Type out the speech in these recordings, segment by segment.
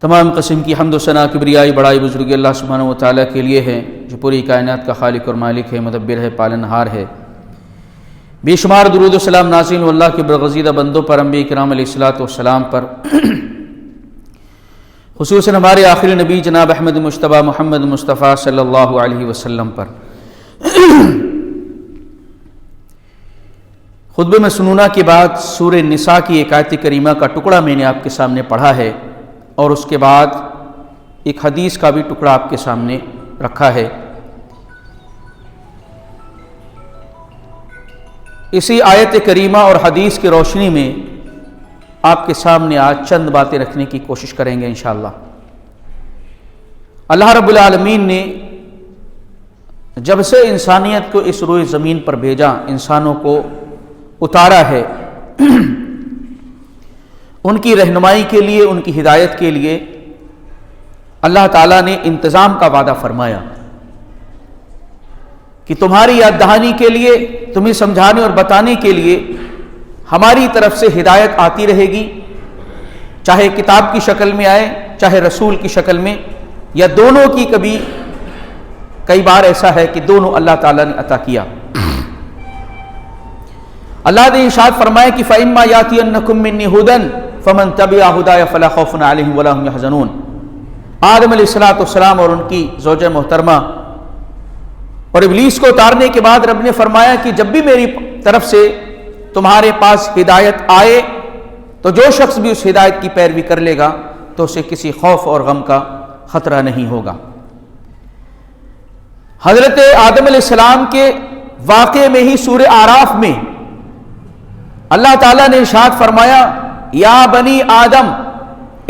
تمام قسم کی حمد و ثنا کبریائی بڑائی بزرگی اللہ سبحانہ و تعالیٰ کے لیے ہے جو پوری کائنات کا خالق اور مالک ہے، مدبر ہے، پالنہار ہے۔ بے شمار درود و سلام نازل اللہ کے برگزیدہ بندوں پر، انبیاء کرام علیہ الصلوۃ والسلام پر، خصوصاً ہمارے آخری نبی جناب احمد مجتبیٰ محمد مصطفیٰ صلی اللہ علیہ وسلم پر۔ خطبہ مسنونہ کے بعد سورہ نساء کی ایک آیت کریمہ کا ٹکڑا میں نے آپ کے سامنے پڑھا ہے، اور اس کے بعد ایک حدیث کا بھی ٹکڑا آپ کے سامنے رکھا ہے۔ اسی آیت کریمہ اور حدیث کی روشنی میں آپ کے سامنے آج چند باتیں رکھنے کی کوشش کریں گے انشاءاللہ۔ اللہ رب العالمین نے جب سے انسانیت کو اس روئے زمین پر بھیجا، انسانوں کو اتارا ہے ان کی رہنمائی کے لیے، ان کی ہدایت کے لیے اللہ تعالیٰ نے انتظام کا وعدہ فرمایا کہ تمہاری یاد دہانی کے لیے، تمہیں سمجھانے اور بتانے کے لیے ہماری طرف سے ہدایت آتی رہے گی، چاہے کتاب کی شکل میں آئے، چاہے رسول کی شکل میں، یا دونوں کی۔ کئی بار ایسا ہے کہ دونوں اللہ تعالیٰ نے عطا کیا۔ اللہ نے ارشاد فرمایا کہ فَإِمَّا يَأْتِيَنَّكُم مِّنِّي هُدًى فَمَن تَبِعَ هُدَايَ فَلَا خَوْفٌ عَلَيْهِمْ وَلَا هُمْ يَحْزَنُونَ۔ آدم علیہ السلام اور ان کی زوجہ محترمہ اور ابلیس کو اتارنے کے بعد رب نے فرمایا کہ جب بھی میری طرف سے تمہارے پاس ہدایت آئے تو جو شخص بھی اس ہدایت کی پیروی کر لے گا تو اسے کسی خوف اور غم کا خطرہ نہیں ہوگا۔ حضرت آدم علیہ السلام کے واقعے میں ہی سورہ اعراف میں اللہ تعالیٰ نے ارشاد فرمایا یا بنی آدم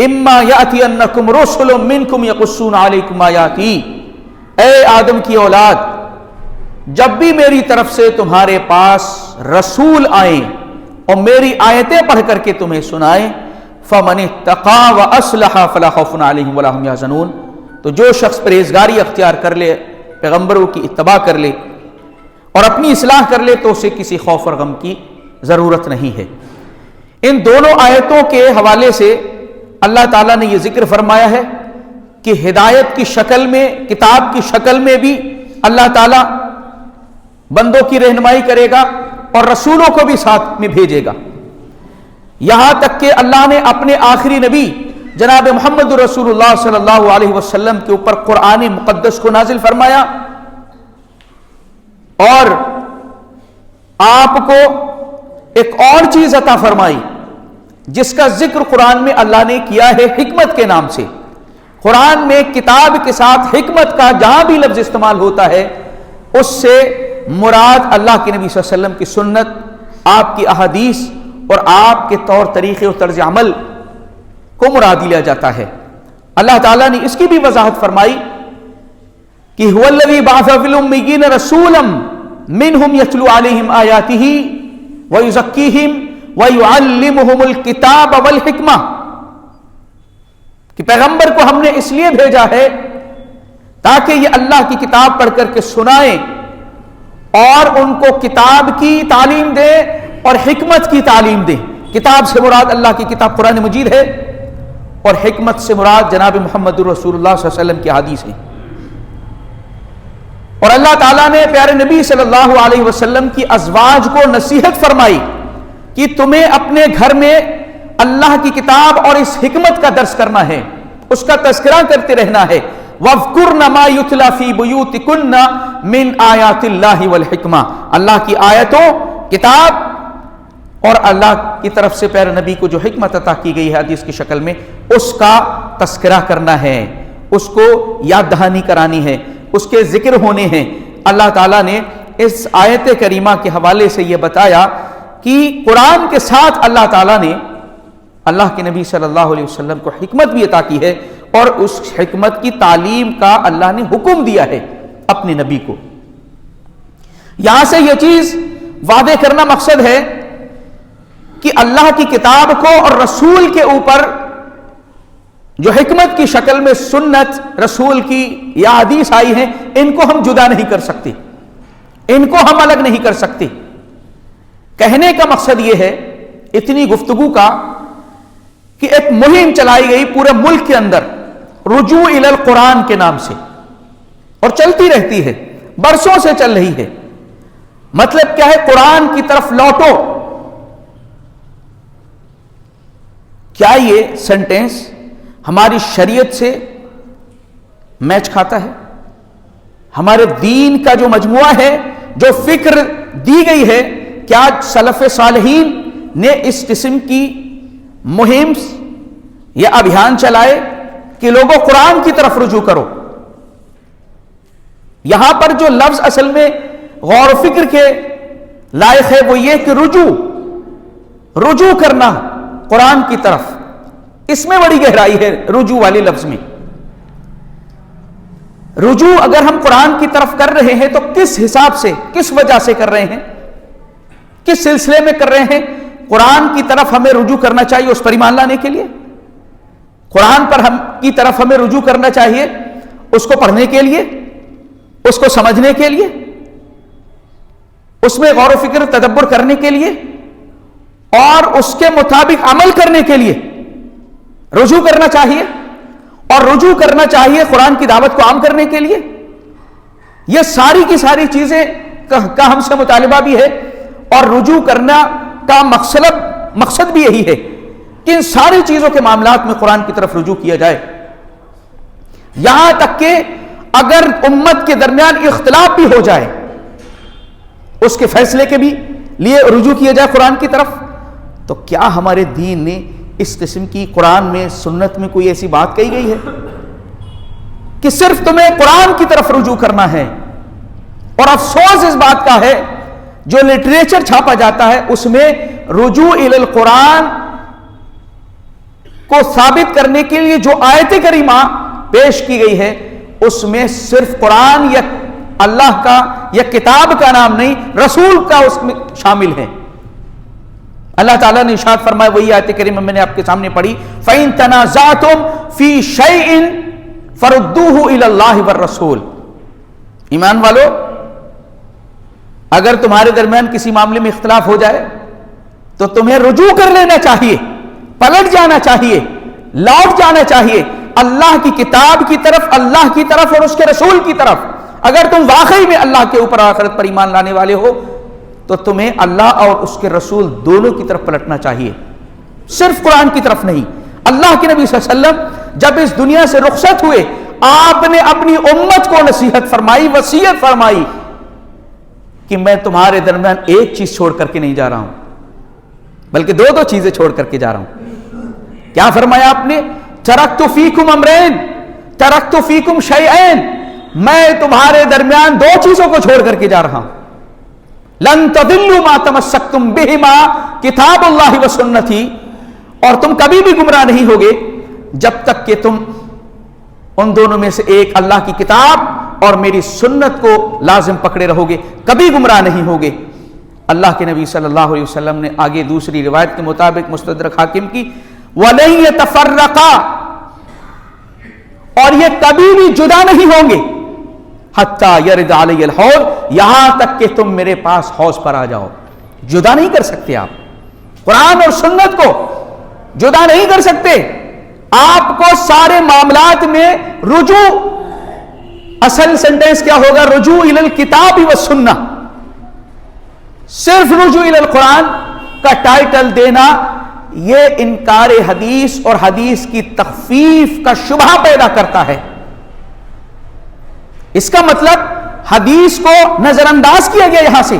اما یاتینکم رسل منکم یقصون علیکم آیاتی، اے آدم کی اولاد، جب بھی میری طرف سے تمہارے پاس رسول آئیں اور میری آیتیں پڑھ کر کے تمہیں سنائیں، فمن اتقى واصلح فلا خوف علیہم ولا هم يحزنون، تو جو شخص پرہیزگاری اختیار کر لے، پیغمبروں کی اتباع کر لے اور اپنی اصلاح کر لے تو اسے کسی خوف اور غم کی ضرورت نہیں ہے۔ ان دونوں آیتوں کے حوالے سے اللہ تعالیٰ نے یہ ذکر فرمایا ہے کہ ہدایت کی شکل میں، کتاب کی شکل میں بھی اللہ تعالیٰ بندوں کی رہنمائی کرے گا اور رسولوں کو بھی ساتھ میں بھیجے گا، یہاں تک کہ اللہ نے اپنے آخری نبی جناب محمد رسول اللہ صلی اللہ علیہ وسلم کے اوپر قرآن مقدس کو نازل فرمایا اور آپ کو ایک اور چیز عطا فرمائی جس کا ذکر قرآن میں اللہ نے کیا ہے حکمت کے نام سے۔ قرآن میں کتاب کے ساتھ حکمت کا جہاں بھی لفظ استعمال ہوتا ہے اس سے مراد اللہ کے نبی صلی اللہ علیہ وسلم کی سنت، آپ کی احادیث اور آپ کے طور طریقے اور طرز عمل کو مراد لیا جاتا ہے۔ اللہ تعالیٰ نے اس کی بھی وضاحت فرمائی کہ هو الذی بعث فی الامیین رسولا منہم یتلو علیہم آیاتہ وَيُزَكِّيهِمْ وَيُعَلِّمُهُمُ الْكِتَابَ وَالْحِكْمَةَ، کہ پیغمبر کو ہم نے اس لیے بھیجا ہے تاکہ یہ اللہ کی کتاب پڑھ کر کے سنائیں اور ان کو کتاب کی تعلیم دے اور حکمت کی تعلیم دے۔ کتاب سے مراد اللہ کی کتاب قرآن مجید ہے اور حکمت سے مراد جناب محمد رسول اللہ صلی اللہ علیہ وسلم کی حدیث ہے۔ اور اللہ تعالیٰ نے پیارے نبی صلی اللہ علیہ وسلم کی ازواج کو نصیحت فرمائی کہ تمہیں اپنے گھر میں اللہ کی کتاب اور اس حکمت کا درس کرنا ہے، اس کا تذکرہ کرتے رہنا ہے۔ وَاذْكُرْنَ مَا يُتْلَى فِي بُيُوتِكُنَّ مِنْ آیَاتِ اللَّهِ وَالْحِکْمَةِ، اللہ کی آیتوں، کتاب اور اللہ کی طرف سے پیارے نبی کو جو حکمت عطا کی گئی ہے حدیث کی شکل میں، اس کا تذکرہ کرنا ہے، اس کو یاد دہانی کرانی ہے، اس کے ذکر ہونے ہیں۔ اللہ تعالیٰ نے اس آیت کریمہ کے حوالے سے یہ بتایا کہ قرآن کے ساتھ اللہ تعالیٰ نے اللہ کے نبی صلی اللہ علیہ وسلم کو حکمت بھی عطا کی ہے اور اس حکمت کی تعلیم کا اللہ نے حکم دیا ہے اپنے نبی کو۔ یہاں سے یہ چیز واضح کرنا مقصد ہے کہ اللہ کی کتاب کو اور رسول کے اوپر جو حکمت کی شکل میں سنت رسول کی یا حدیث آئی ہیں، ان کو ہم جدا نہیں کر سکتے، ان کو ہم الگ نہیں کر سکتے۔ کہنے کا مقصد یہ ہے اتنی گفتگو کا کہ ایک مہم چلائی گئی پورے ملک کے اندر رجوع الی القرآن کے نام سے، اور چلتی رہتی ہے، برسوں سے چل رہی ہے۔ مطلب کیا ہے؟ قرآن کی طرف لوٹو۔ کیا یہ سینٹینس ہماری شریعت سے میچ کھاتا ہے؟ ہمارے دین کا جو مجموعہ ہے، جو فکر دی گئی ہے، کیا سلف صالحین نے اس قسم کی مہم یا ابھیان چلائے کہ لوگوں قرآن کی طرف رجوع کرو؟ یہاں پر جو لفظ اصل میں غور و فکر کے لائق ہے وہ یہ کہ رجوع کرنا قرآن کی طرف، اس میں بڑی گہرائی ہے رجوع والی لفظ میں۔ رجوع اگر ہم قرآن کی طرف کر رہے ہیں تو کس حساب سے، کس وجہ سے کر رہے ہیں، کس سلسلے میں کر رہے ہیں؟ قرآن کی طرف ہمیں رجوع کرنا چاہیے اس پر ایمان لانے کے لیے، قرآن پر کی طرف ہمیں رجوع کرنا چاہیے اس کو پڑھنے کے لیے، اس کو سمجھنے کے لیے، اس میں غور و فکر تدبر کرنے کے لیے، اور اس کے مطابق عمل کرنے کے لیے رجوع کرنا چاہیے، اور رجوع کرنا چاہیے قرآن کی دعوت کو عام کرنے کے لیے۔ یہ ساری کی ساری چیزیں کا ہم سے مطالبہ بھی ہے، اور رجوع کرنا کا مقصد بھی یہی ہے کہ ان ساری چیزوں کے معاملات میں قرآن کی طرف رجوع کیا جائے۔ یہاں تک کہ اگر امت کے درمیان اختلاف بھی ہو جائے، اس کے فیصلے کے بھی لیے رجوع کیا جائے قرآن کی طرف، تو کیا ہمارے دین نے اس قسم کی قرآن میں، سنت میں کوئی ایسی بات کہی گئی ہے کہ صرف تمہیں قرآن کی طرف رجوع کرنا ہے؟ اور افسوس اس بات کا ہے جو لٹریچر چھاپا جاتا ہے اس میں رجوع الی القرآن کو ثابت کرنے کے لیے جو آیت کریمہ پیش کی گئی ہے اس میں صرف قرآن یا اللہ کا یا کتاب کا نام نہیں، رسول کا اس میں شامل ہے۔ اللہ تعالیٰ نے ارشاد فرمایا، وہی آیت کریمہ میں نے آپ کے سامنے پڑھی، فَإِن تَنَازَعْتُمْ فِي شَيْءٍ فَرُدُّوهُ إِلَى اللَّهِ وَالرَّسُولِ۔ ایمان والو، اگر تمہارے درمیان کسی معاملے میں اختلاف ہو جائے تو تمہیں رجوع کر لینا چاہیے، پلٹ جانا چاہیے، لوٹ جانا چاہیے اللہ کی کتاب کی طرف، اللہ کی طرف اور اس کے رسول کی طرف۔ اگر تم واقعی میں اللہ کے اوپر آخرت پر ایمان لانے والے ہو تو تمہیں اللہ اور اس کے رسول دونوں کی طرف پلٹنا چاہیے، صرف قرآن کی طرف نہیں۔ اللہ کے نبی صلی اللہ علیہ وسلم جب اس دنیا سے رخصت ہوئے، آپ نے اپنی امت کو نصیحت فرمائی، وصیت فرمائی کہ میں تمہارے درمیان ایک چیز چھوڑ کر کے نہیں جا رہا ہوں، بلکہ دو چیزیں چھوڑ کر کے جا رہا ہوں۔ کیا فرمایا آپ نے؟ ترکت فیکم امرین، ترکت فیکم شیئین، میں تمہارے درمیان دو چیزوں کو چھوڑ کر کے جا رہا ہوں۔ لن تضلوا ما تمسکتم بہما، کتاب اللہ و سنتی، اور تم کبھی بھی گمراہ نہیں ہوگے جب تک کہ تم ان دونوں میں سے ایک، اللہ کی کتاب اور میری سنت کو لازم پکڑے رہو گے، کبھی گمراہ نہیں ہوگے۔ اللہ کے نبی صلی اللہ علیہ وسلم نے آگے دوسری روایت کے مطابق مستدرک حاکم کی، وَلَن يَتَفَرَّقَا، اور یہ کبھی بھی جدا نہیں ہوں گے، حَتَّى يَرِدَ عَلَيَّ الْحَوْض، یہاں تک کہ تم میرے پاس حوض پر آ جاؤ۔ جدا نہیں کر سکتے آپ قرآن اور سنت کو، جدا نہیں کر سکتے۔ آپ کو سارے معاملات میں رجوع، اصل سینٹینس کیا ہوگا؟ رجوع الی الکتاب والسنہ۔ صرف رجوع الی القرآن کا ٹائٹل دینا یہ انکار حدیث اور حدیث کی تخفیف کا شبہ پیدا کرتا ہے۔ اس کا مطلب حدیث کو نظر انداز کیا گیا، یہاں سے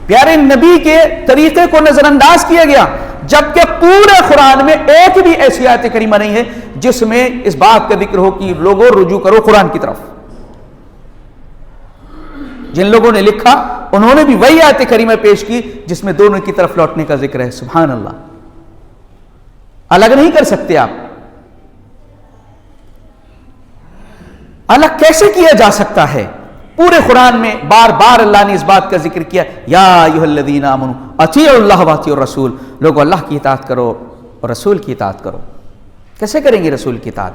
پیارے نبی کے طریقے کو نظر انداز کیا گیا، جبکہ پورے قرآن میں ایک بھی ایسی آیت کریمہ نہیں ہے جس میں اس بات کا ذکر ہو کہ لوگوں رجوع کرو قرآن کی طرف۔ جن لوگوں نے لکھا انہوں نے بھی وہی آیت کریمہ پیش کی جس میں دونوں کی طرف لوٹنے کا ذکر ہے۔ سبحان اللہ، الگ نہیں کر سکتے آپ۔ الگ کیسے کیا جا سکتا ہے؟ پورے قرآن میں بار بار اللہ نے اس بات کا ذکر کیا، یا ایھا الذین آمنوا اطیعوا اللہ واطیعوا الرسول، لوگوں اللہ کی اطاعت کرو اور رسول کی اطاعت کرو۔ کیسے کریں گے رسول کی اطاعت؟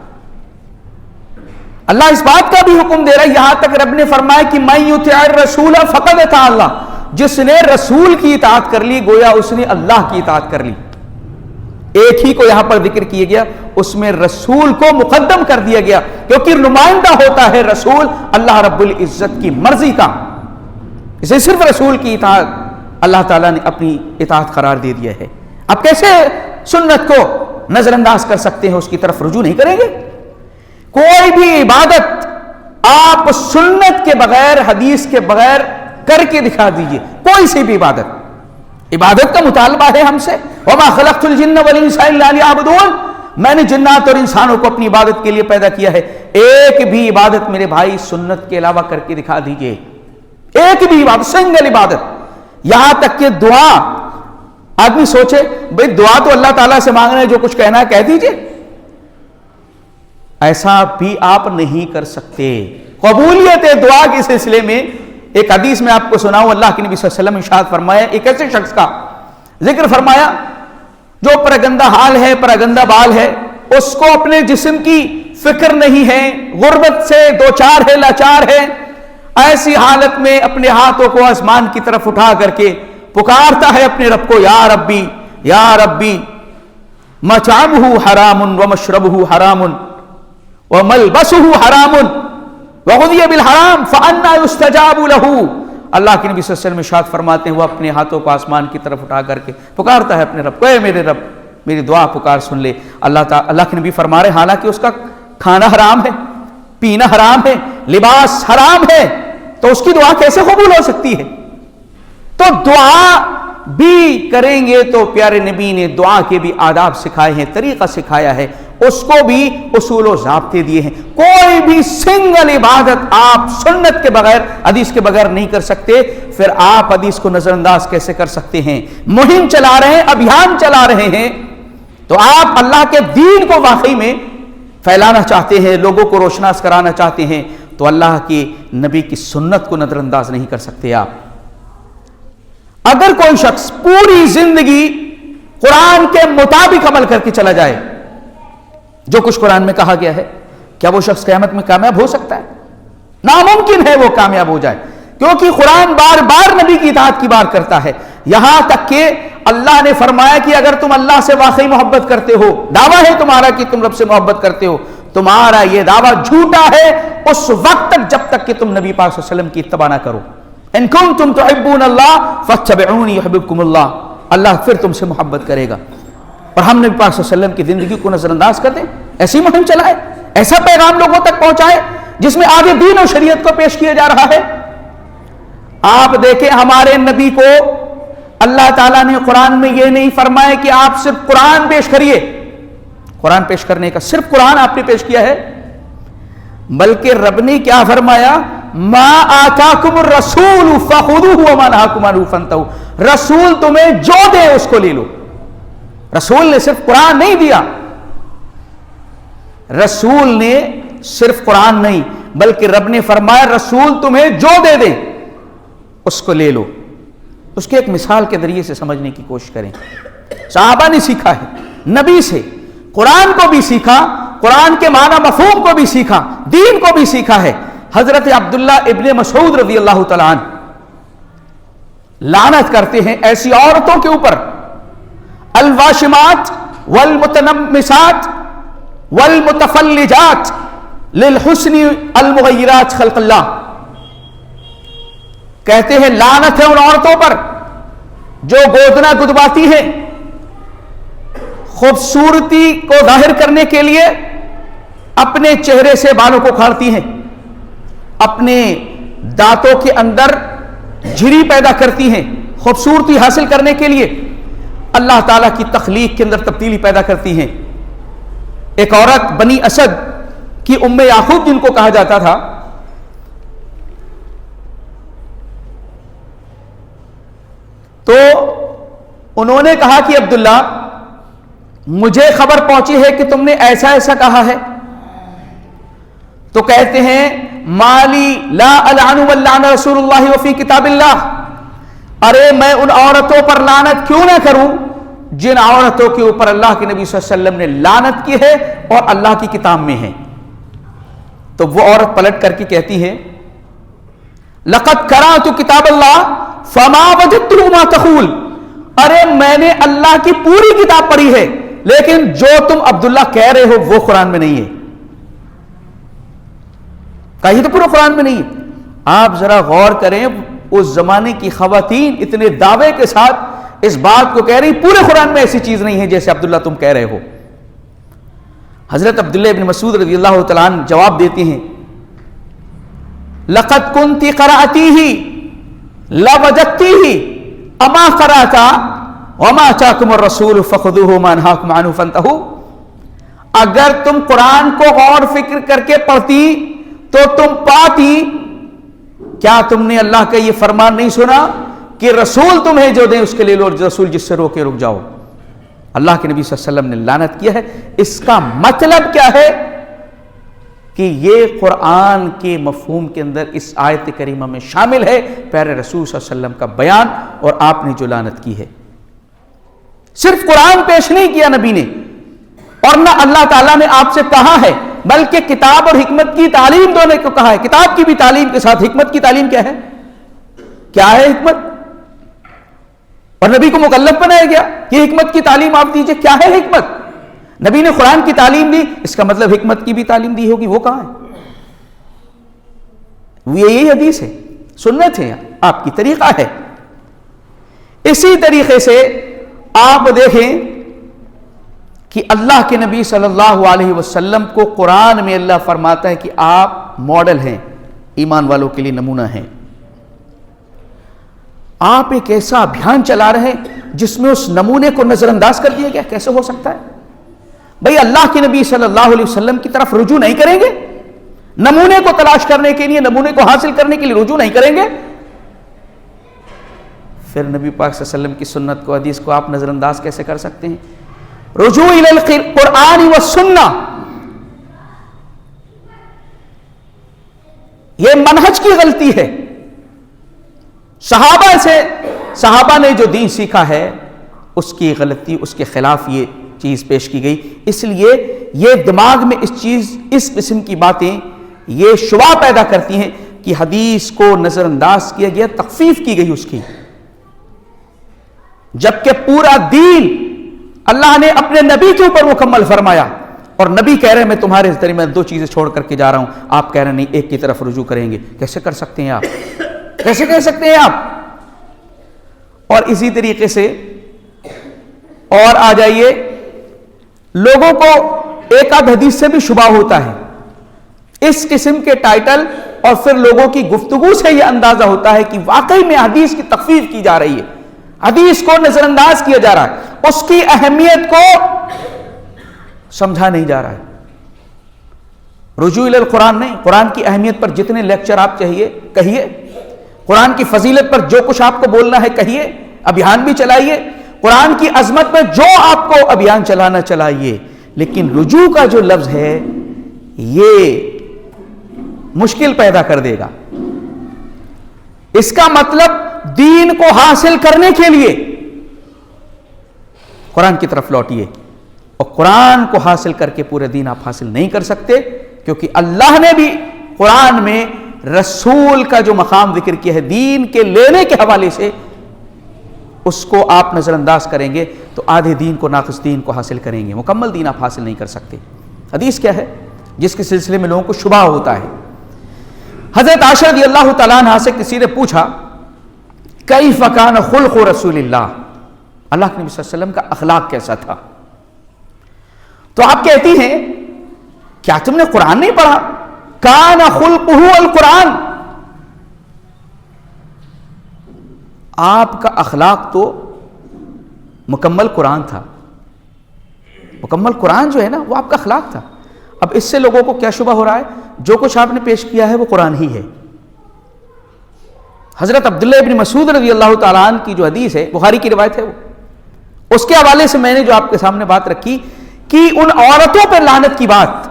اللہ اس بات کا بھی حکم دے رہا ہے، یہاں تک رب نے فرمایا کہ من یطع الرسول فقد اطاع اللہ، جس نے رسول کی اطاعت کر لی گویا اس نے اللہ کی اطاعت کر لی۔ ایک ہی کو یہاں پر ذکر کیا گیا، اس میں رسول کو مقدم کر دیا گیا، کیونکہ نمائندہ ہوتا ہے رسول اللہ رب العزت کی مرضی کا، اسے صرف رسول کی اطاعت اللہ تعالیٰ نے اپنی اطاعت قرار دے دیا ہے۔ اب کیسے سنت کو نظر انداز کر سکتے ہیں، اس کی طرف رجوع نہیں کریں گے؟ کوئی بھی عبادت آپ سنت کے بغیر، حدیث کے بغیر کر کے دکھا دیجئے، کوئی سی بھی عبادت کا مطالبہ ہے ہم سے، وَمَا خَلَقْتُ الْجِنَّ وَالْإِنسَ إِلَّا لِيَعْبُدُونِ، میں نے جنات اور انسانوں کو اپنی عبادت کے لیے پیدا کیا ہے۔ ایک بھی عبادت میرے بھائی سنت کے علاوہ کر کے دکھا دیجئے، ایک بھی عبادت، سنگل عبادت، یہاں تک کہ دعا، آدمی سوچے بھئی دعا تو اللہ تعالیٰ سے مانگنا ہے، جو کچھ کہنا ہے کہہ دیجئے، ایسا بھی آپ نہیں کر سکتے۔ قبولیت دعا کے سلسلے میں ایک حدیث میں آپ کو سناؤں، اللہ کے نبی صلی اللہ علیہ وسلم ارشاد فرمایا، ایک ایسے شخص کا ذکر فرمایا جو پرگندہ حال ہے، پرگندہ بال ہے، اس کو اپنے جسم کی فکر نہیں ہے، غربت سے دوچار ہے، لاچار ہے، ایسی حالت میں اپنے ہاتھوں کو آسمان کی طرف اٹھا کر کے پکارتا ہے اپنے رب کو، یا ربی یا ربی، مطعمہ حرام ومشربہ حرام وملبسہ حرام وغذی بالحرام فأنا یستجاب لہ۔ اللہ کے نبی صلی اللہ علیہ وسلم ارشاد فرماتے ہیں، وہ اپنے ہاتھوں کو آسمان کی طرف اٹھا کر کے پکارتا ہے اپنے رب کو، اے میرے رب میری دعا پکار سن لے۔ اللہ کے نبی فرما رہے ہیں حالانکہ اس کا کھانا حرام ہے، پینا حرام ہے، لباس حرام ہے، تو اس کی دعا کیسے قبول ہو سکتی ہے؟ تو دعا بھی کریں گے تو پیارے نبی نے دعا کے بھی آداب سکھائے ہیں، طریقہ سکھایا ہے، اس کو بھی اصول و ضابطے دیے ہیں۔ کوئی بھی سنگل عبادت آپ سنت کے بغیر، حدیث کے بغیر نہیں کر سکتے، پھر آپ حدیث کو نظر انداز کیسے کر سکتے ہیں؟ مہم چلا رہے ہیں، ابھیان چلا رہے ہیں، تو آپ اللہ کے دین کو واقعی میں پھیلانا چاہتے ہیں، لوگوں کو روشناس کرانا چاہتے ہیں، تو اللہ کی نبی کی سنت کو نظر انداز نہیں کر سکتے آپ۔ اگر کوئی شخص پوری زندگی قرآن کے مطابق عمل کر کے چلا جائے، جو کچھ قرآن میں کہا گیا ہے، کیا وہ شخص قیامت میں کامیاب ہو سکتا ہے؟ ناممکن ہے وہ کامیاب ہو جائے، کیونکہ قرآن بار بار نبی کی اطاعت کی بات کرتا ہے، یہاں تک کہ اللہ نے فرمایا کہ اگر تم اللہ سے واقعی محبت کرتے ہو، دعویٰ ہے تمہارا کہ تم رب سے محبت کرتے ہو، تمہارا یہ دعویٰ جھوٹا ہے اس وقت تک جب تک کہ تم نبی پاک صلی اللہ علیہ وسلم کی اتباع نہ کرو۔ ان کنتم تحبون اللہ فاتبعونی یحببکم اللہ، اللہ پھر تم سے محبت کرے گا۔ اور ہم نبی پاک صلی اللہ علیہ وسلم کی زندگی کو نظر انداز کر دیں، ایسی مہم چلائے، ایسا پیغام لوگوں تک پہنچائے جس میں آگے دین اور شریعت کو پیش کیا جا رہا ہے۔ آپ دیکھیں ہمارے نبی کو اللہ تعالیٰ نے قرآن میں یہ نہیں فرمایا کہ آپ صرف قرآن پیش کریے، قرآن پیش کرنے کا صرف قرآن آپ نے پیش کیا ہے، بلکہ رب نے کیا فرمایا؟ ما آتاکم الرسول فخذوہ وما نہاکم عنہ فانتہوا، رسول تمہیں جو دے اس کو لے لو۔ رسول نے صرف قرآن نہیں دیا، رسول نے صرف قرآن نہیں بلکہ رب نے فرمایا رسول تمہیں جو دے دیں اس کو لے لو۔ اس کے ایک مثال کے ذریعے سے سمجھنے کی کوشش کریں۔ صحابہ نے سیکھا ہے نبی سے، قرآن کو بھی سیکھا، قرآن کے معنی مفہوم کو بھی سیکھا، دین کو بھی سیکھا ہے۔ حضرت عبداللہ ابن مسعود رضی اللہ تعالیٰ عنہ لعنت کرتے ہیں ایسی عورتوں کے اوپر، الواشمات والمتنمسات والمتفلجات للحسن المغیرات خلق اللہ، کہتے ہیں لعنت ہے ان عورتوں پر جو گودنا گدواتی ہیں، خوبصورتی کو ظاہر کرنے کے لیے اپنے چہرے سے بالوں کو کھاڑتی ہیں، اپنے دانتوں کے اندر جھری پیدا کرتی ہیں، خوبصورتی حاصل کرنے کے لیے اللہ تعالیٰ کی تخلیق کے اندر تبدیلی پیدا کرتی ہیں۔ ایک عورت بنی اسد کی ام یعقوب جن کو کہا جاتا تھا، تو انہوں نے کہا کہ عبداللہ مجھے خبر پہنچی ہے کہ تم نے ایسا ایسا کہا ہے، تو کہتے ہیں مالی لا العن واللعن رسول اللہ وفی کتاب اللہ، ارے میں ان عورتوں پر لعنت کیوں نہ کروں جن عورتوں کے اوپر اللہ کے نبی صلی اللہ علیہ وسلم نے لعنت کی ہے اور اللہ کی کتاب میں ہے۔ تو وہ عورت پلٹ کر کے کہتی ہے لقد قرأت کتاب اللہ فما وجدت ما تقول، ارے میں نے اللہ کی پوری کتاب پڑھی ہے لیکن جو تم عبداللہ کہہ رہے ہو وہ قرآن میں نہیں ہے. کہیں تو پورا قرآن میں نہیں ہے. آپ ذرا غور کریں, اس زمانے کی خواتین اتنے دعوے کے ساتھ اس بات کو کہہ رہی پورے قرآن میں ایسی چیز نہیں ہے جیسے عبداللہ تم کہہ رہے ہو. حضرت عبداللہ ابن مسعود رضی اللہ تعالیٰ عنہ جواب دیتے ہیں, لقد كنت قرأتيه لوجدتيه اما قرأت وما اتاكم الرسول فخذوه وما نهاكم عنه فانتهوا. اگر تم قرآن کو غور فکر کر کے پڑھتی تو تم پاتی, کیا تم نے اللہ کا یہ فرمان نہیں سنا کہ رسول تمہیں جو دیں اس کے لے لو, رسول جس سے روکے رک جاؤ. اللہ کے نبی صلی اللہ علیہ وسلم نے لعنت کیا ہے. اس کا مطلب کیا ہے کہ یہ قرآن کے مفہوم کے اندر اس آیت کریمہ میں شامل ہے پیارے رسول صلی اللہ علیہ وسلم کا بیان, اور آپ نے جو لعنت کی ہے. صرف قرآن پیش نہیں کیا نبی نے, اور نہ اللہ تعالیٰ نے آپ سے کہا ہے, بلکہ کتاب اور حکمت کی تعلیم دونوں کو کہا ہے. کتاب کی بھی تعلیم کے ساتھ حکمت کی تعلیم کیا ہے, کیا ہے حکمت, اور نبی کو مکلف بنایا گیا کہ حکمت کی تعلیم آپ دیجئے. کیا ہے حکمت؟ نبی نے قرآن کی تعلیم دی, اس کا مطلب حکمت کی بھی تعلیم دی ہوگی. وہ کہاں ہے؟ یہی حدیث ہے, سنت ہے, آپ کی طریقہ ہے. اسی طریقے سے آپ دیکھیں کہ اللہ کے نبی صلی اللہ علیہ وسلم کو قرآن میں اللہ فرماتا ہے کہ آپ ماڈل ہیں, ایمان والوں کے لیے نمونہ ہیں. آپ ایک ایسا ابھیان چلا رہے ہیں جس میں اس نمونے کو نظر انداز کر دیا گیا. کیسے ہو سکتا ہے بھئی؟ اللہ کے نبی صلی اللہ علیہ وسلم کی طرف رجوع نہیں کریں گے, نمونے کو تلاش کرنے کے لیے, نمونے کو حاصل کرنے کے لیے رجوع نہیں کریں گے, پھر نبی پاک صلی اللہ علیہ وسلم کی سنت کو, حدیث کو آپ نظر انداز کیسے کر سکتے ہیں؟ رجوع الی القرآن والسنہ, یہ منہج کی غلطی ہے. صحابہ نے جو دین سیکھا ہے اس کی غلطی, اس کے خلاف یہ چیز پیش کی گئی. اس لیے یہ دماغ میں اس قسم کی باتیں یہ شبہ پیدا کرتی ہیں کہ حدیث کو نظر انداز کیا گیا, تخفیف کی گئی اس کی, جبکہ پورا دین اللہ نے اپنے نبی کے اوپر مکمل فرمایا. اور نبی کہہ رہے ہیں میں تمہارے درمیان دو چیزیں چھوڑ کر کے جا رہا ہوں, آپ کہہ رہے ہیں نہیں ایک کی طرف رجوع کریں گے. کیسے کر سکتے ہیں آپ, کیسے کہہ سکتے ہیں آپ؟ اور اسی طریقے سے اور آ جائیے, لوگوں کو ایک آدھ حدیث سے بھی شبہ ہوتا ہے. اس قسم کے ٹائٹل اور پھر لوگوں کی گفتگو سے یہ اندازہ ہوتا ہے کہ واقعی میں حدیث کی تخفیف کی جا رہی ہے, حدیث کو نظر انداز کیا جا رہا ہے, اس کی اہمیت کو سمجھا نہیں جا رہا ہے. رجوع الی القرآن نہیں, قرآن کی اہمیت پر جتنے لیکچر آپ چاہیے کہیے, قرآن کی فضیلت پر جو کچھ آپ کو بولنا ہے کہیے, ابھیان بھی چلائیے, قرآن کی عظمت میں جو آپ کو ابھیان چلانا چلائیے, لیکن رجوع کا جو لفظ ہے یہ مشکل پیدا کر دے گا. اس کا مطلب دین کو حاصل کرنے کے لیے قرآن کی طرف لوٹیے, اور قرآن کو حاصل کر کے پورے دین آپ حاصل نہیں کر سکتے, کیونکہ اللہ نے بھی قرآن میں رسول کا جو مقام ذکر کیا ہے دین کے لینے کے حوالے سے, اس کو آپ نظر انداز کریں گے تو آدھے دین کو, ناقص دین کو حاصل کریں گے, مکمل دین آپ حاصل نہیں کر سکتے. حدیث کیا ہے جس کے سلسلے میں لوگوں کو شبہ ہوتا ہے؟ حضرت عائشہ رضی اللہ تعالیٰ عنہ سے کسی نے پوچھا کیف کان خلق رسول اللہ, اللہ کے نبی صلی اللہ علیہ وسلم کا اخلاق کیسا تھا؟ تو آپ کہتی ہیں کیا تم نے قرآن نہیں پڑھا؟ کان خلقہ القرآن, آپ کا اخلاق تو مکمل قرآن تھا, مکمل قرآن جو ہے نا وہ آپ کا اخلاق تھا. اب اس سے لوگوں کو کیا شبہ ہو رہا ہے؟ جو کچھ آپ نے پیش کیا ہے وہ قرآن ہی ہے. حضرت عبداللہ ابن مسعود رضی اللہ تعالیٰ عنہ کی جو حدیث ہے, بخاری کی روایت ہے, وہ اس کے حوالے سے میں نے جو آپ کے سامنے بات رکھی کہ ان عورتوں پر لعنت کی بات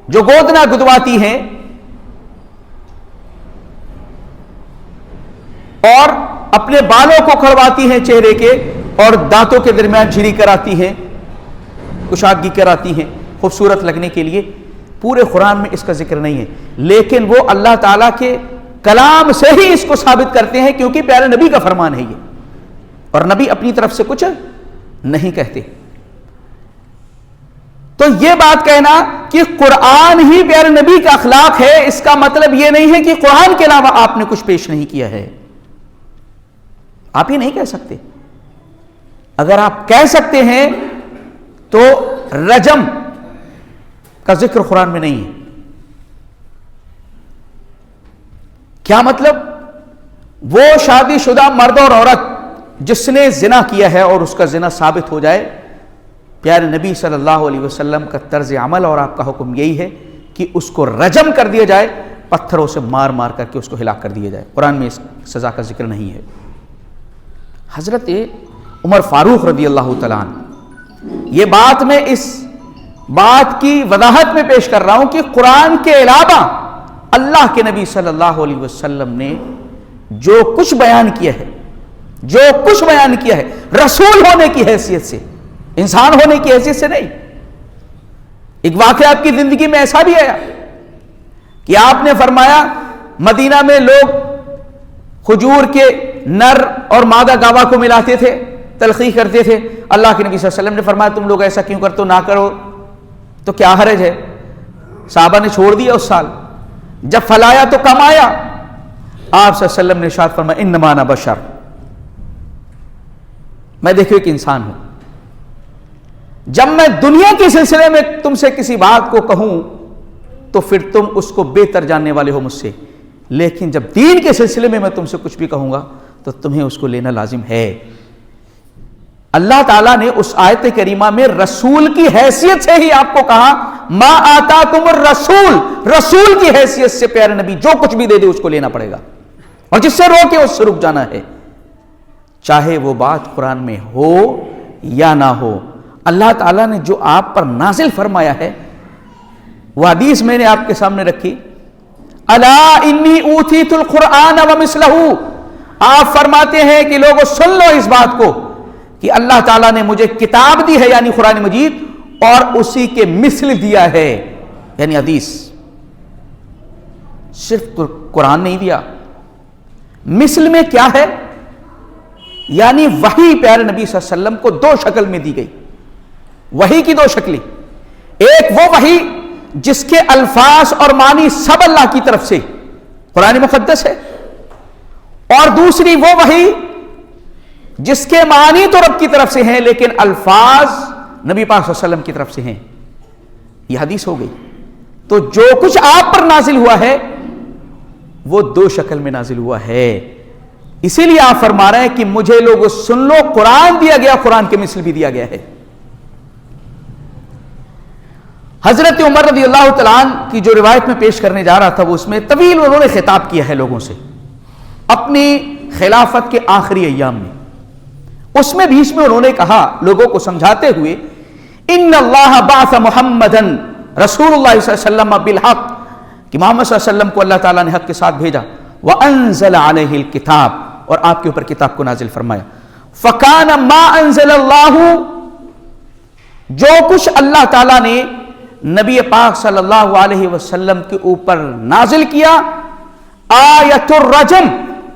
جو گودنا گدواتی ہیں اور اپنے بالوں کو کھڑواتی ہیں چہرے کے اور دانتوں کے درمیان جھری کراتی ہیں, کشادگی کراتی ہیں خوبصورت لگنے کے لیے, پورے قرآن میں اس کا ذکر نہیں ہے, لیکن وہ اللہ تعالیٰ کے کلام سے ہی اس کو ثابت کرتے ہیں کیونکہ پیارے نبی کا فرمان ہے یہ, اور نبی اپنی طرف سے کچھ نہیں کہتے. تو یہ بات کہنا کہ قرآن ہی پیارے نبی کا اخلاق ہے، اس کا مطلب یہ نہیں ہے کہ قرآن کے علاوہ آپ نے کچھ پیش نہیں کیا ہے. آپ یہ نہیں کہہ سکتے. اگر آپ کہہ سکتے ہیں تو رجم کا ذکر قرآن میں نہیں ہے. کیا مطلب؟ وہ شادی شدہ مرد اور عورت جس نے زنا کیا ہے اور اس کا زنا ثابت ہو جائے، پیارے نبی صلی اللہ علیہ وسلم کا طرز عمل اور آپ کا حکم یہی ہے کہ اس کو رجم کر دیا جائے، پتھروں سے مار مار کر کے اس کو ہلاک کر دیا جائے. قرآن میں اس سزا کا ذکر نہیں ہے. حضرت عمر فاروق رضی اللہ تعالیٰ عنہ، یہ بات میں اس بات کی وضاحت میں پیش کر رہا ہوں کہ قرآن کے علاوہ اللہ کے نبی صلی اللہ علیہ وسلم نے جو کچھ بیان کیا ہے، جو کچھ بیان کیا ہے، رسول ہونے کی حیثیت سے، انسان ہونے کی حیثیت سے نہیں. ایک واقعہ آپ کی زندگی میں ایسا بھی آیا کہ آپ نے فرمایا مدینہ میں لوگ کھجور کے نر اور مادہ گاوا کو ملاتے تھے، تلخی کرتے تھے. اللہ کے نبی صلی اللہ علیہ وسلم نے فرمایا تم لوگ ایسا کیوں کرتے ہو؟ نہ کرو تو کیا حرج ہے؟ صحابہ نے چھوڑ دیا. اس سال جب پھلایا تو کم آیا. آپ صلی اللہ علیہ وسلم نے ارشاد فرمایا انما انا بشر، میں دیکھو ایک انسان ہوں. جب میں دنیا کے سلسلے میں تم سے کسی بات کو کہوں تو پھر تم اس کو بہتر جاننے والے ہو مجھ سے، لیکن جب دین کے سلسلے میں تم سے کچھ بھی کہوں گا تو تمہیں اس کو لینا لازم ہے. اللہ تعالیٰ نے اس آیت کریمہ میں رسول کی حیثیت سے ہی آپ کو کہا ما آتاکم الرسول، رسول کی حیثیت سے پیارے نبی جو کچھ بھی دے دے اس کو لینا پڑے گا، اور جس سے روکے اس سے رک جانا ہے، چاہے وہ بات قرآن میں ہو یا نہ ہو. اللہ تعالیٰ نے جو آپ پر نازل فرمایا ہے وہ حدیث میں نے آپ کے سامنے رکھی، الا انی اوتیت القرآن ومثلہ. آپ فرماتے ہیں کہ لوگوں سن لو اس بات کو کہ اللہ تعالیٰ نے مجھے کتاب دی ہے یعنی قرآن مجید، اور اسی کے مثل دیا ہے یعنی حدیث. صرف قرآن نہیں دیا، مثل میں کیا ہے؟ یعنی وحی پیارے نبی صلی اللہ علیہ وسلم کو دو شکل میں دی گئی. وحی کی دو شکلیں، ایک وہ وحی جس کے الفاظ اور معنی سب اللہ کی طرف سے قرآن مقدس ہے، اور دوسری وہ وحی جس کے معنی تو رب کی طرف سے ہیں لیکن الفاظ نبی پاک صلی اللہ علیہ وسلم کی طرف سے ہیں. یہ حدیث ہو گئی. تو جو کچھ آپ پر نازل ہوا ہے وہ دو شکل میں نازل ہوا ہے. اسی لیے آپ فرما رہے ہیں کہ مجھے لوگوں سن لو، قرآن دیا گیا، قرآن کے مثل بھی دیا گیا ہے. حضرت عمر رضی اللہ تعالیٰ عنہ کی جو روایت میں پیش کرنے جا رہا تھا وہ اس میں طویل انہوں نے خطاب کیا ہے لوگوں سے اپنی خلافت کے آخری ایام میں. اس میں بیچ میں انہوں نے کہا لوگوں کو سمجھاتے ہوئے، ان اللہ بعث محمدن رسول اللہ صلی اللہ علیہ وسلم بالحق، کہ محمد صلی اللہ علیہ وسلم کو اللہ تعالیٰ نے حق کے ساتھ بھیجا، وانزل علیہ الکتاب، اور آپ کے اوپر کتاب کو نازل فرمایا. فکان ما انزل اللہ، جو کچھ اللہ تعالیٰ نے نبی پاک صلی اللہ علیہ وسلم کے اوپر نازل کیا، آیت الرجم،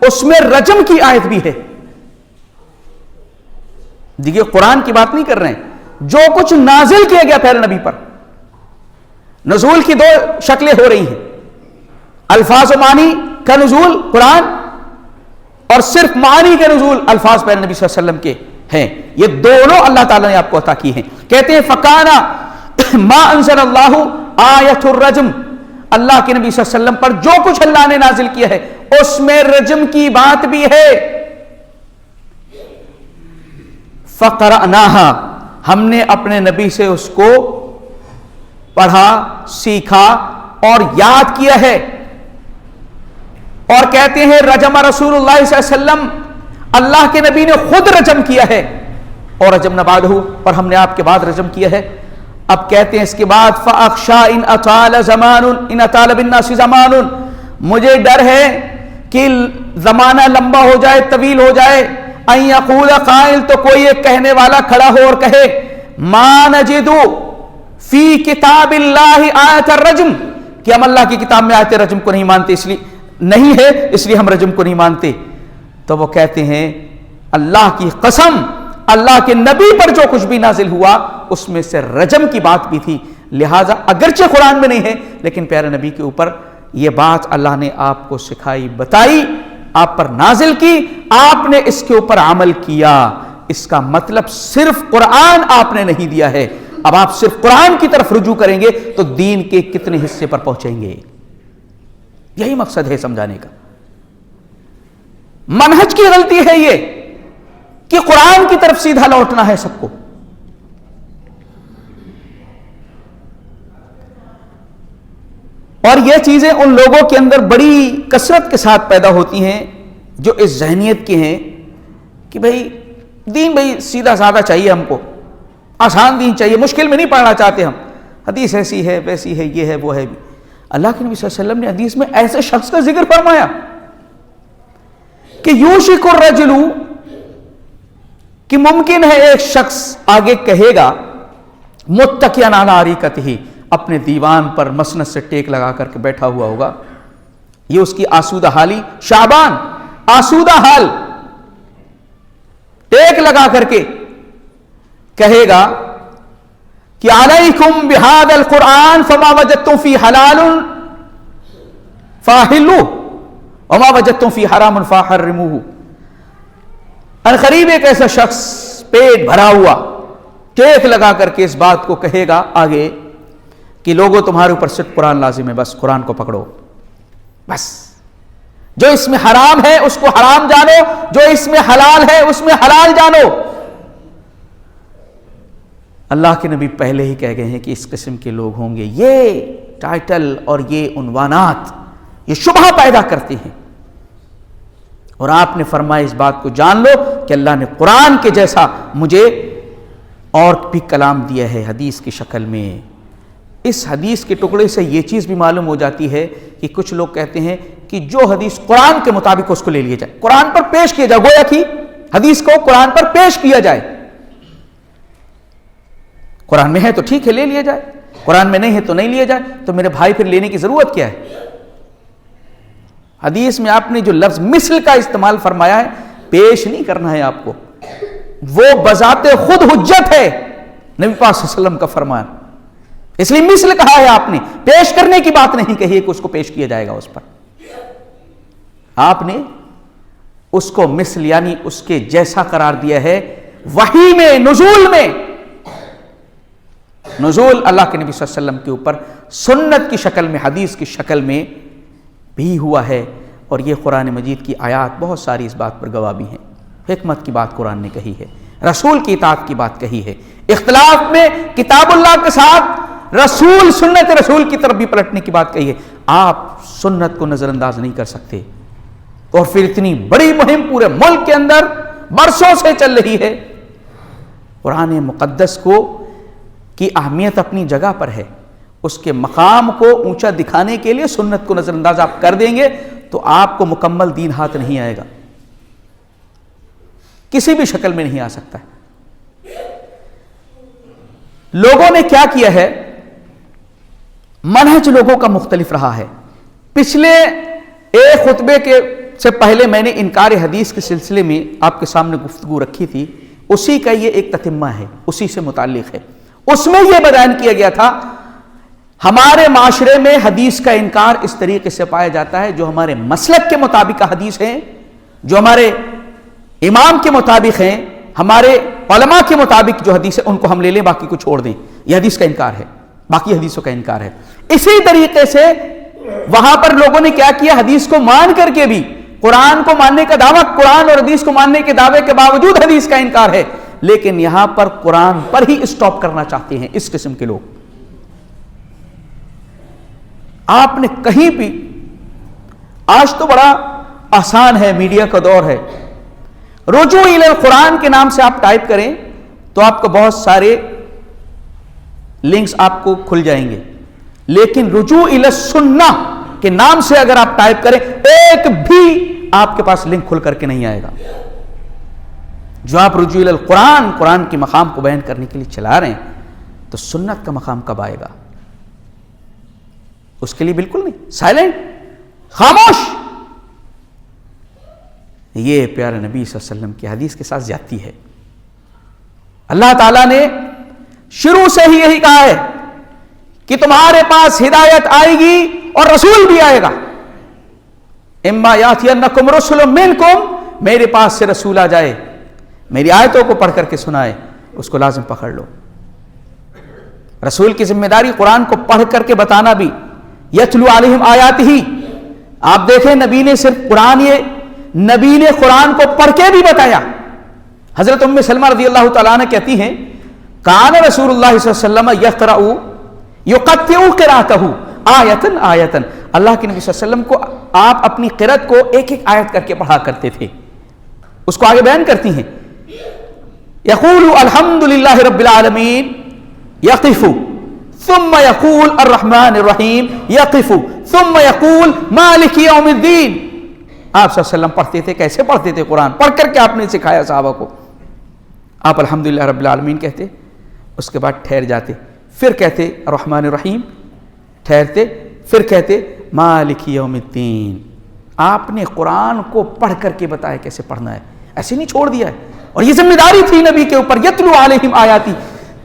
اس میں رجم کی آیت بھی ہے. دیکھیے قرآن کی بات نہیں کر رہے ہیں، جو کچھ نازل کیا گیا پیارے نبی پر. نزول کی دو شکلیں ہو رہی ہیں، الفاظ و معنی کا نزول قرآن، اور صرف معنی کے نزول الفاظ پیارے نبی صلی اللہ علیہ وسلم کے ہیں. یہ دونوں اللہ تعالیٰ نے آپ کو عطا کی ہیں. کہتے ہیں فکانا ما انزل اللہ آیت الرجم، اللہ کے نبی صلی اللہ علیہ وسلم پر جو کچھ اللہ نے نازل کیا ہے اس میں رجم کی بات بھی ہے. فقرأناها، ہم نے اپنے نبی سے اس کو پڑھا، سیکھا اور یاد کیا ہے. اور کہتے ہیں رجم رسول اللہ صلی اللہ علیہ وسلم، اللہ کے نبی نے خود رجم کیا ہے، اور رجمنا بعدہ، اور ہم نے آپ کے بعد رجم کیا ہے. اب کہتے ہیں اس کے بعد فاخشا ان اطال زمان، ان اطال بالناس زمان، مجھے ڈر ہے کہ زمانہ لمبا ہو جائے، طویل ہو جائے، ان یقول قائل، تو کوئی ایک کہنے والا کھڑا ہو اور کہے ما نجد فی کتاب اللہ آیت الرجم، کہ ہم اللہ کی کتاب میں آیت رجم کو نہیں مانتے، اس لیے نہیں ہے، اس لیے ہم رجم کو نہیں مانتے. تو وہ کہتے ہیں اللہ کی قسم اللہ کے نبی پر جو کچھ بھی نازل ہوا اس میں سے رجم کی بات بھی تھی، لہٰذا اگرچہ قرآن میں نہیں ہے لیکن پیارے نبی کے اوپر یہ بات اللہ نے آپ کو سکھائی، بتائی، آپ پر نازل کی، آپ نے اس کے اوپر عمل کیا۔ اس کا مطلب صرف قرآن آپ نے نہیں دیا ہے، اب آپ صرف قرآن کی طرف رجوع کریں گے تو دین کے کتنے حصے پر پہنچیں گے؟ یہی مقصد ہے سمجھانے کا۔ منہج کی غلطی ہے یہ کہ قرآن کی طرف سیدھا لوٹنا ہے سب کو۔ اور یہ چیزیں ان لوگوں کے اندر بڑی کثرت کے ساتھ پیدا ہوتی ہیں جو اس ذہنیت کے ہیں کہ بھئی دین سیدھا سادہ چاہیے، ہم کو آسان دین چاہیے، مشکل میں نہیں پڑھنا چاہتے ہم، حدیث ایسی ہے ویسی ہے، یہ ہے وہ ہے۔ اللہ کے نبی صلی اللہ علیہ وسلم نے حدیث میں ایسے شخص کا ذکر فرمایا کہ یوشک الرجل، کہ ممکن ہے ایک شخص آگے کہے گا متکئا علی اریکتہ، اپنے دیوان پر مسند سے ٹیک لگا کر کے بیٹھا ہوا ہوگا، یہ اس کی آسودہ حالی، شعبان آسودہ حال، ٹیک لگا کر کے کہے گا کہ علیکم بہذا القرآن فما وجدتم فی حلال فاحلوہ وما وجدتم فی حرام فحرموہ۔ عنقریب ایک ایسا شخص پیٹ بھرا ہوا ٹیک لگا کر کے اس بات کو کہے گا آگے کہ لوگوں تمہارے اوپر صرف قرآن لازم ہے، بس قرآن کو پکڑو، بس جو اس میں حرام ہے اس کو حرام جانو، جو اس میں حلال ہے اس میں حلال جانو۔ اللہ کے نبی پہلے ہی کہہ گئے ہیں کہ اس قسم کے لوگ ہوں گے۔ یہ ٹائٹل اور یہ عنوانات یہ شبہ پیدا کرتے ہیں، اور آپ نے فرمایا اس بات کو جان لو کہ اللہ نے قرآن کے جیسا مجھے اور بھی کلام دیا ہے حدیث کی شکل میں۔ اس حدیث کے ٹکڑے سے یہ چیز بھی معلوم ہو جاتی ہے کہ کچھ لوگ کہتے ہیں کہ جو حدیث قرآن کے مطابق اس کو لے لیا جائے، قرآن پر پیش کیا جائے، گویا کہ حدیث کو قرآن پر پیش کیا جائے۔ قرآن میں ہے تو ٹھیک ہے لے لیا جائے، قرآن میں نہیں ہے تو نہیں لیا جائے۔ تو میرے بھائی پھر لینے کی ضرورت کیا ہے؟ حدیث میں آپ نے جو لفظ مثل کا استعمال فرمایا ہے، پیش نہیں کرنا ہے آپ کو، وہ بذات خود حجت ہے، نبی پاک صلی اللہ علیہ وسلم کا فرمان، اس لیے مثل کہا ہے آپ نے، پیش کرنے کی بات نہیں کہی ہے کہ اس کو پیش کیا جائے گا اس پر۔ آپ نے اس کو مثل یعنی اس کے جیسا قرار دیا ہے۔ وحی میں، نزول میں، نزول اللہ کے نبی صلی اللہ علیہ وسلم کے اوپر سنت کی شکل میں، حدیث کی شکل میں بھی ہوا ہے، اور یہ قرآن مجید کی آیات بہت ساری اس بات پر گواہ بھی ہیں۔ حکمت کی بات قرآن نے کہی ہے، رسول کی اطاعت کی بات کہی ہے، اختلاف میں کتاب اللہ کے ساتھ رسول، سنت رسول کی طرف بھی پلٹنے کی بات کہی ہے۔ آپ سنت کو نظر انداز نہیں کر سکتے، اور پھر اتنی بڑی مہم پورے ملک کے اندر برسوں سے چل رہی ہے۔ قرآن مقدس کو کی اہمیت اپنی جگہ پر ہے، اس کے مقام کو اونچا دکھانے کے لیے سنت کو نظر انداز آپ کر دیں گے تو آپ کو مکمل دین ہاتھ نہیں آئے گا، کسی بھی شکل میں نہیں آ سکتا ہے۔ لوگوں نے کیا کیا ہے، منہج لوگوں کا مختلف رہا ہے۔ پچھلے ایک خطبے سے پہلے میں نے انکار حدیث کے سلسلے میں آپ کے سامنے گفتگو رکھی تھی، اسی کا یہ ایک تتمہ ہے، اسی سے متعلق ہے۔ اس میں یہ بیان کیا گیا تھا ہمارے معاشرے میں حدیث کا انکار اس طریقے سے پایا جاتا ہے، جو ہمارے مسلک کے مطابق حدیث ہیں، جو ہمارے امام کے مطابق ہیں، ہمارے علماء کے مطابق جو حدیث ہے ان کو ہم لے لیں، باقی کو چھوڑ دیں، یہ حدیث کا انکار ہے، باقی حدیثوں کا انکار ہے۔ اسی طریقے سے وہاں پر لوگوں نے کیا کیا، حدیث کو مان کر کے بھی قرآن کو ماننے کا دعویٰ، قرآن اور حدیث کو ماننے کے دعوے کے باوجود حدیث کا انکار ہے، لیکن یہاں پر قرآن پر ہی اسٹاپ کرنا چاہتے ہیں اس قسم کے لوگ۔ آپ نے کہیں بھی، آج تو بڑا آسان ہے، میڈیا کا دور ہے، رجوع الی القرآن کے نام سے آپ ٹائپ کریں تو آپ کو بہت سارے لنکس آپ کو کھل جائیں گے، لیکن رجوع الی السنہ کے نام سے اگر آپ ٹائپ کریں ایک بھی آپ کے پاس لنک کھل کر کے نہیں آئے گا۔ جو آپ رجوع الی القرآن، قرآن کے مقام کو بیان کرنے کے لیے چلا رہے ہیں، تو سنت کا مقام کب آئے گا؟ اس کے لیے بالکل نہیں، سائلنٹ، خاموش۔ یہ پیارے نبی صلی اللہ علیہ وسلم کی حدیث کے ساتھ زیادتی ہے۔ اللہ تعالیٰ نے شروع سے ہی یہی کہا ہے کہ تمہارے پاس ہدایت آئے گی اور رسول بھی آئے گا. اما یاتینکم رسل منکم، میرے پاس سے رسول آ جائے، میری آیتوں کو پڑھ کر کے سنائے، اس کو لازم پکڑ لو. رسول کی ذمہ داری قرآن کو پڑھ کر کے بتانا بھی. یتلو علیہم آیاتہ، آپ دیکھیں نبی نے صرف نبی نے قرآن کو پڑھ کے بھی بتایا. حضرت ام سلمہ رضی اللہ تعالیٰ عنہ کہتی ہیں کان رسول اللہ صلی اللہ علیہ وسلم یقرأ یقطع قراءتہ آیتن آیتن، اللہ کے نبی صلی اللہ علیہ وسلم کو آپ اپنی قرأت کو ایک ایک آیت کر کے پڑھا کرتے تھے. اس کو آگے بیان کرتی ہیں، یقول الحمد للہ رب العالمین یقف ثم یقول الرحمن الرحیم یقف ثم یقول مالک یوم الدین. آپ صلی اللہ علیہ وسلم پڑھتے تھے. کیسے پڑھتے تھے؟ قرآن پڑھ کر کے آپ نے سکھایا صحابہ کو. آپ الحمدللہ رب العالمین کہتے، اس کے بعد ٹھہر جاتے، پھر کہتے الرحمن الرحیم، ٹھہرتے، پھر کہتے مالک یوم الدین. آپ نے قرآن کو پڑھ کر کے بتایا کیسے پڑھنا ہے، ایسے نہیں چھوڑ دیا ہے. اور یہ ذمہ داری تھی نبی کے اوپر. یتلو علیہم آیاتی،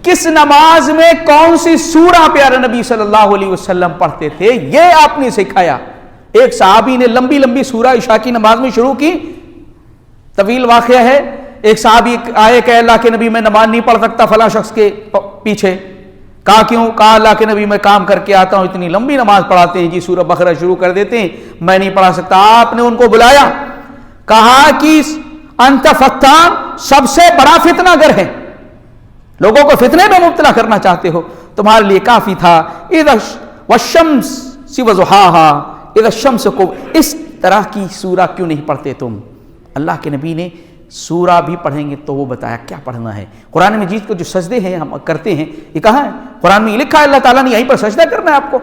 کس نماز میں کون سی سورہ پیارے نبی صلی اللہ علیہ وسلم پڑھتے تھے یہ آپ نے سکھایا. ایک صحابی نے لمبی لمبی سورہ عشاء کی نماز میں شروع کی، طویل واقعہ ہے. ایک صحابی آئے کہ اللہ کے نبی میں نماز نہیں پڑھ سکتا فلاں شخص کے پیچھے. کہا کیوں؟ کہا اللہ کے نبی میں کام کر کے آتا ہوں، اتنی لمبی نماز پڑھاتے ہیں جی، سورہ بقرہ شروع کر دیتے ہیں، میں نہیں پڑھا سکتا. آپ نے ان کو بلایا، کہا کہ انت فتان، سب سے بڑا فتنہ گر ہے، لوگوں کو فتنے میں مبتلا کرنا چاہتے ہو، تمہارے لیے کافی تھا اذا والشمس وضحاہا اذا الشمس کو. اس طرح کی سورہ کیوں نہیں پڑھتے تم؟ اللہ کے نبی نے سورہ بھی پڑھیں گے تو وہ بتایا کیا پڑھنا ہے. قرآن مجید کو جو سجدے ہیں ہم کرتے ہیں، یہ کہاں ہے؟ قرآن میں یہ لکھا ہے اللہ تعالیٰ نے یہیں پر سجدہ کرنا ہے آپ کو.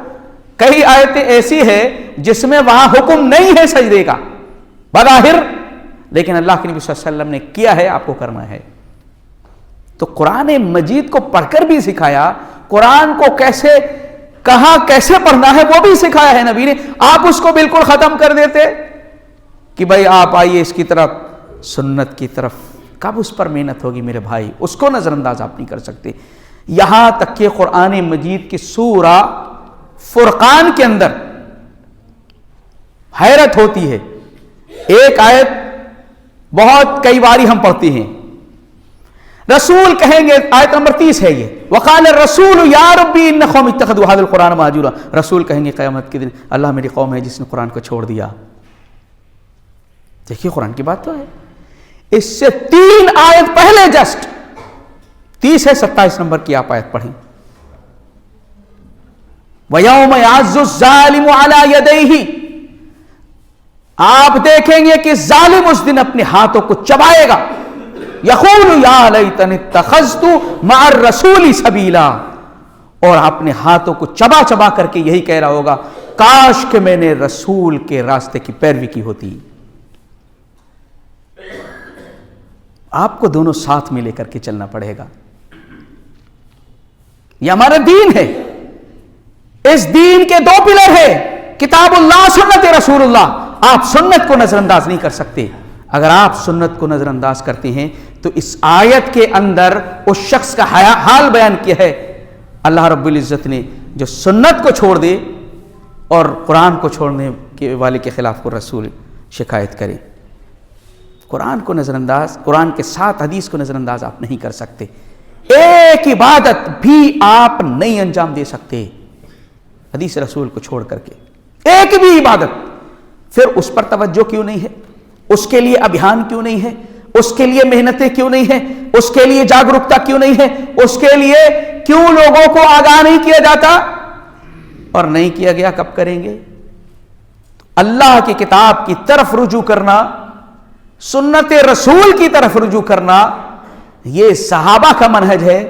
کئی آیتیں ایسی ہے جس میں وہاں حکم نہیں ہے سجدے کا بظاہر، لیکن اللہ کے نبی صلی اللہ علیہ وسلم نے کیا ہے، آپ کو کرنا ہے. تو قرآن مجید کو پڑھ کر بھی سکھایا، قرآن کو کیسے کہاں کیسے پڑھنا ہے وہ بھی سکھایا ہے نبی نے. آپ اس کو بالکل ختم کر دیتے کہ بھائی آپ آئیے اس کی طرف، سنت کی طرف. کب اس پر محنت ہوگی میرے بھائی؟ اس کو نظر انداز آپ نہیں کر سکتے. یہاں تک کہ قرآن مجید کی سورہ فرقان کے اندر حیرت ہوتی ہے. ایک آیت بہت کئی باری ہم پڑھتے ہیں، رسول کہیں گے، آیت نمبر 30 ہے یہ، وقال الرسول یا ربی ان قوم اتخذوا هذا القرآن مہجورا. رسول کہیں گے قیامت کے دن اللہ میری قوم ہے جس نے قرآن کو چھوڑ دیا. دیکھیے قرآن کی بات تو ہے. اس سے 3 آیت پہلے جسٹ 30 ہے، 27 نمبر کی آپ آیت پڑھیں. وَيَوْمَ يَعَزُّ الظَّالِمُ عَلَى يَدَيْهِ، آپ دیکھیں گے کہ ظالم اس دن اپنے ہاتھوں کو چبائے گا. یقول یا لیتنی اتخذت مع الرسول سبیلا، اور اپنے ہاتھوں کو چبا چبا کر کے یہی کہہ رہا ہوگا کاش کہ میں نے رسول کے راستے کی پیروی کی ہوتی. آپ کو دونوں ساتھ میں لے کر کے چلنا پڑے گا. یہ ہمارا دین ہے. اس دین کے 2 پلر ہے، کتاب اللہ، سنت رسول اللہ. آپ سنت کو نظر انداز نہیں کر سکتے. اگر آپ سنت کو نظر انداز کرتے ہیں تو اس آیت کے اندر اس شخص کا حال بیان کیا ہے. اللہ رب العزت نے جو سنت کو چھوڑ دے اور قرآن کو چھوڑنے کے والے کے خلاف کو رسول شکایت کرے. قرآن کو نظر انداز، قرآن کے ساتھ حدیث کو نظر انداز آپ نہیں کر سکتے. ایک عبادت بھی آپ نہیں انجام دے سکتے حدیث رسول کو چھوڑ کر کے، ایک بھی عبادت. پھر اس پر توجہ کیوں نہیں ہے؟ اس کے لیے ابھیان کیوں نہیں ہے؟ اس کے لیے محنتیں کیوں نہیں ہیں؟ اس کے لیے جاگرکتا کیوں نہیں ہے؟ اس کے لیے کیوں لوگوں کو آگاہ نہیں کیا جاتا؟ اور نہیں کیا گیا، کب کریں گے؟ اللہ کی کتاب کی طرف رجوع کرنا، سنت رسول کی طرف رجوع کرنا، یہ صحابہ کا منہج ہے.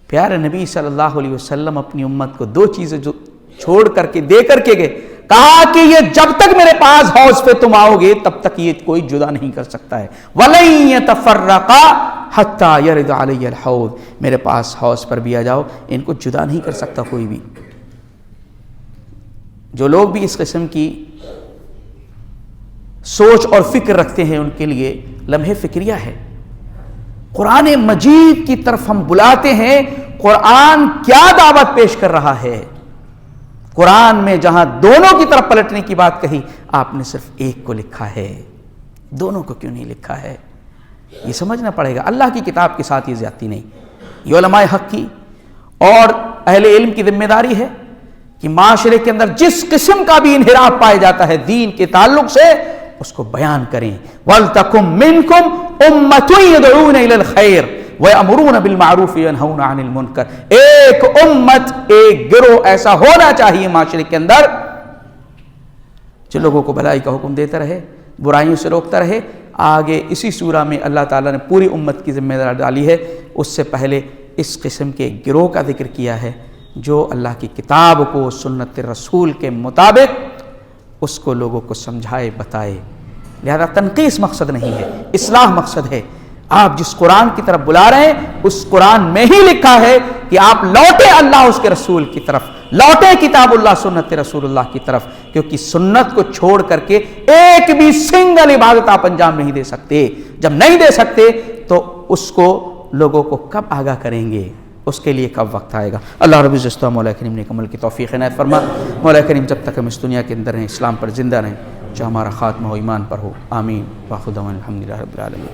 پیارے نبی صلی اللہ علیہ وسلم اپنی امت کو 2 چیزیں جو چھوڑ کر کے دے کر کے گئے، کہا کہ یہ جب تک میرے پاس حوض پہ تم آؤ گے تب تک یہ کوئی جدا نہیں کر سکتا ہے. وَلَن يَتَفَرَّقَا حَتَّى يَرِدَ عَلَيَّ الْحَوْض، میرے پاس حوض پر بھی آ جاؤ، ان کو جدا نہیں کر سکتا کوئی بھی. جو لوگ بھی اس قسم کی سوچ اور فکر رکھتے ہیں ان کے لیے لمحے فکریہ ہے. قرآن مجید کی طرف ہم بلاتے ہیں، قرآن کیا دعوت پیش کر رہا ہے؟ قرآن میں جہاں دونوں کی طرف پلٹنے کی بات کہی، آپ نے صرف ایک کو لکھا ہے، دونوں کو کیوں نہیں لکھا ہے؟ یہ سمجھنا پڑے گا۔ اللہ کی کتاب کے ساتھ یہ زیادتی نہیں، یہ علماء حق کی اور اہل علم کی ذمہ داری ہے کہ معاشرے کے اندر جس قسم کا بھی انحراف پایا جاتا ہے دین کے تعلق سے، اس کو بیان کریں۔ وَلْتَكُمْ مِنْكُمْ أُمَّةٌ يَدْعُونَ إِلَى الْخَيْرِ وَيَأْمُرُونَ بِالْمَعْرُوفِ وَيَنْهَوْنَ عَنِ الْمُنْكَرِ، ایک امت، ایک گروہ ایسا ہونا چاہیے معاشرے کے اندر جو لوگوں کو بھلائی کا حکم دیتا رہے، برائیوں سے روکتا رہے۔ آگے اسی سورہ میں اللہ تعالیٰ نے پوری امت کی ذمہ داری ڈالی ہے، اس سے پہلے اس قسم کے گروہ کا ذکر کیا ہے جو اللہ کی کتاب کو سنت رسول کے مطابق اس کو لوگوں کو سمجھائے بتائے۔ لہذا تنقیص مقصد نہیں ہے، اصلاح مقصد ہے۔ آپ جس قرآن کی طرف بلا رہے ہیں اس قرآن میں ہی لکھا ہے کہ آپ لوٹے اللہ اس کے رسول کی طرف، لوٹے کتاب اللہ سنت رسول اللہ کی طرف، کیونکہ سنت کو چھوڑ کر کے ایک بھی سنگل عبادت آپ انجام نہیں دے سکتے۔ جب نہیں دے سکتے تو اس کو لوگوں کو کب آگاہ کریں گے؟ اس کے لیے کب وقت آئے گا؟ اللہ رب العزت مولا کریم نے عمل کی توفیق عنایت فرما۔ مولا کریم جب تک ہم اس دنیا کے اندر ہیں اسلام پر زندہ رہیں، جو ہمارا خاتمہ ہو ایمان پر ہو، آمین۔ واخر دعوانا الحمدللہ رب العالمین۔